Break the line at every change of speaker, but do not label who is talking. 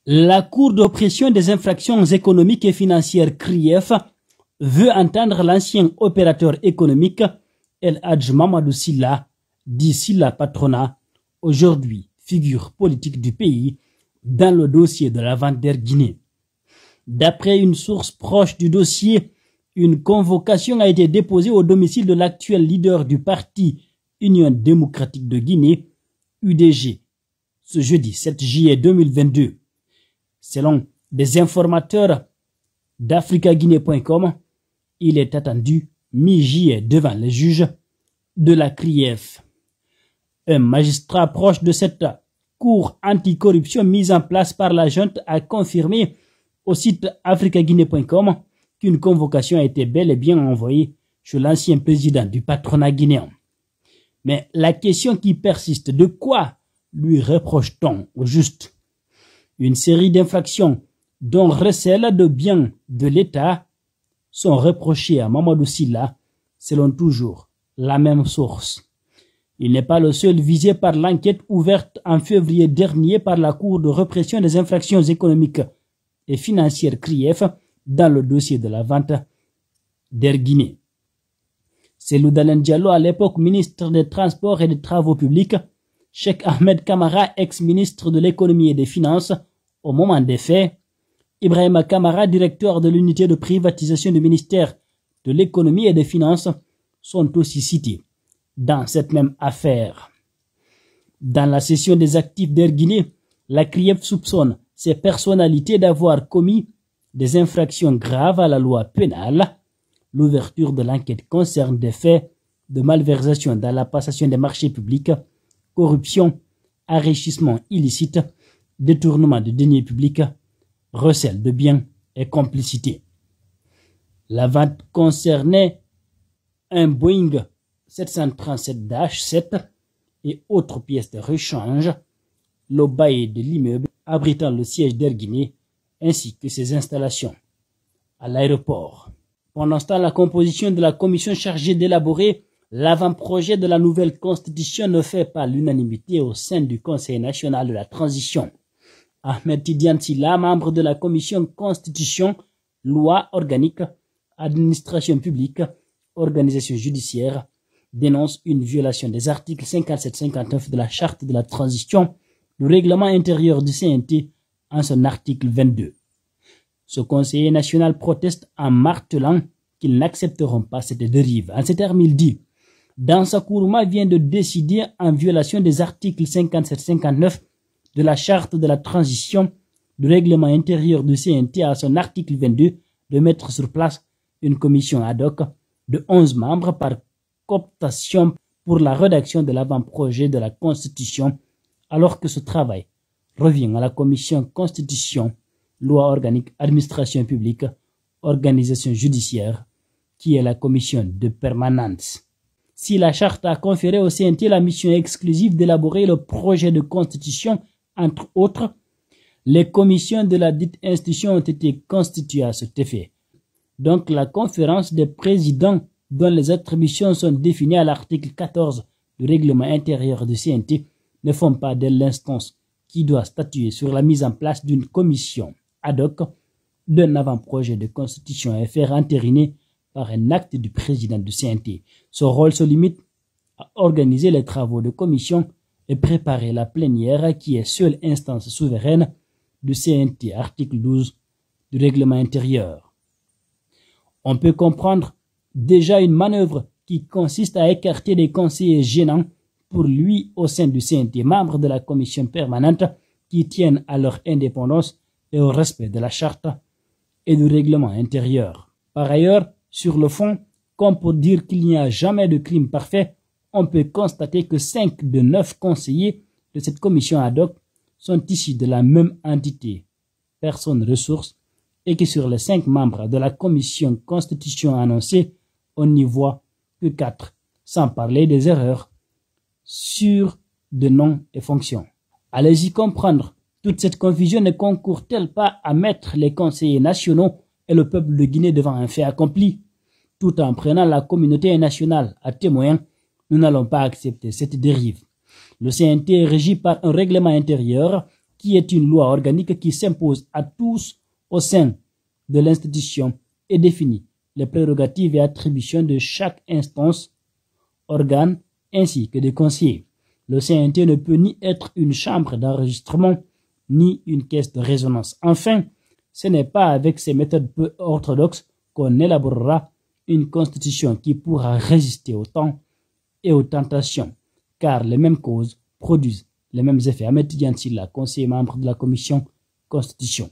La Cour d'oppression des infractions économiques et financières CRIEF veut entendre l'ancien opérateur économique El Hadj Mamadou Sylla, dit Sylla Patronat, aujourd'hui figure politique du pays, dans le dossier de la vente d'Air Guinée. D'après une source proche du dossier, une convocation a été déposée au domicile de l'actuel leader du parti Union démocratique de Guinée, UDG, ce jeudi 7 juillet 2022. Selon des informateurs d'africaguinée.com, il est attendu mi-juillet devant les juges de la CRIEF. Un magistrat proche de cette cour anticorruption mise en place par la junte a confirmé au site africaguinée.com qu'une convocation a été bel et bien envoyée chez l'ancien président du patronat guinéen. Mais la question qui persiste, de quoi lui reproche-t-on au juste? Une série d'infractions dont recel de biens de l'État sont reprochées à Mamadou Sylla, selon toujours la même source. Il n'est pas le seul visé par l'enquête ouverte en février dernier par la Cour de répression des infractions économiques et financières CRIEF dans le dossier de la vente d'Air Guinée. Cellou Dalein Diallo, à l'époque ministre des Transports et des Travaux publics, Cheikh Ahmed Camara, ex-ministre de l'Économie et des Finances, au moment des faits, Ibrahima Camara, directeur de l'unité de privatisation du ministère de l'Économie et des Finances, sont aussi cités dans cette même affaire. Dans la cession des actifs d'Air Guinée, la CRIEF soupçonne ces personnalités d'avoir commis des infractions graves à la loi pénale. L'ouverture de l'enquête concerne des faits de malversation dans la passation des marchés publics, corruption, enrichissement illicite, détournement de deniers publics, recel de biens et complicité. La vente concernait un Boeing 737-7 et autres pièces de rechange, le bail de l'immeuble abritant le siège d'Air Guinée ainsi que ses installations à l'aéroport. Pendant ce temps, la composition de la commission chargée d'élaborer l'avant-projet de la nouvelle constitution ne fait pas l'unanimité au sein du Conseil national de la transition. Ahmed Tidiane Sylla, membre de la commission constitution, loi organique, administration publique, organisation judiciaire, dénonce une violation des articles 57-59 de la charte de la transition du règlement intérieur du CNT en son article 22. Ce conseiller national proteste en martelant qu'ils n'accepteront pas cette dérive. En ces termes, il dit: Dansa Kourouma vient de décider, en violation des articles 57-59 de la charte de la transition du règlement intérieur du CNT à son article 22, de mettre sur place une commission ad hoc de 11 membres par cooptation pour la rédaction de l'avant-projet de la Constitution, alors que ce travail revient à la commission Constitution, loi organique, administration publique, organisation judiciaire, qui est la commission de permanence. Si la charte a conféré au CNT la mission exclusive d'élaborer le projet de constitution, entre autres, les commissions de la dite institution ont été constituées à cet effet. Donc la conférence des présidents, dont les attributions sont définies à l'article 14 du règlement intérieur du CNT, ne font pas de l'instance qui doit statuer sur la mise en place d'une commission ad hoc d'un avant-projet de constitution et faire entériner par un acte du président du CNT. Ce rôle se limite à organiser les travaux de commission et préparer la plénière qui est seule instance souveraine du CNT, article 12 du règlement intérieur. On peut comprendre déjà une manœuvre qui consiste à écarter des conseillers gênants pour lui au sein du CNT, membres de la commission permanente qui tiennent à leur indépendance et au respect de la charte et du règlement intérieur. Par ailleurs, sur le fond, comme pour dire qu'il n'y a jamais de crime parfait, on peut constater que 5 de 9 conseillers de cette commission ad hoc sont issus de la même entité, personne ressource, et que sur les 5 membres de la commission constitution annoncée, on n'y voit que 4, sans parler des erreurs sur de noms et fonctions. Allez-y comprendre, toute cette confusion ne concourt-elle pas à mettre les conseillers nationaux et le peuple de Guinée devant un fait accompli? Tout en prenant la communauté nationale à témoin, nous n'allons pas accepter cette dérive. Le CNT est régi par un règlement intérieur qui est une loi organique qui s'impose à tous au sein de l'institution et définit les prérogatives et attributions de chaque instance, organe ainsi que des conseillers. Le CNT ne peut ni être une chambre d'enregistrement ni une caisse de résonance. Enfin, ce n'est pas avec ces méthodes peu orthodoxes qu'on élaborera une constitution qui pourra résister au temps et aux tentations, car les mêmes causes produisent les mêmes effets. Ahmed Tidiane Sylla, conseiller membre de la commission Constitution.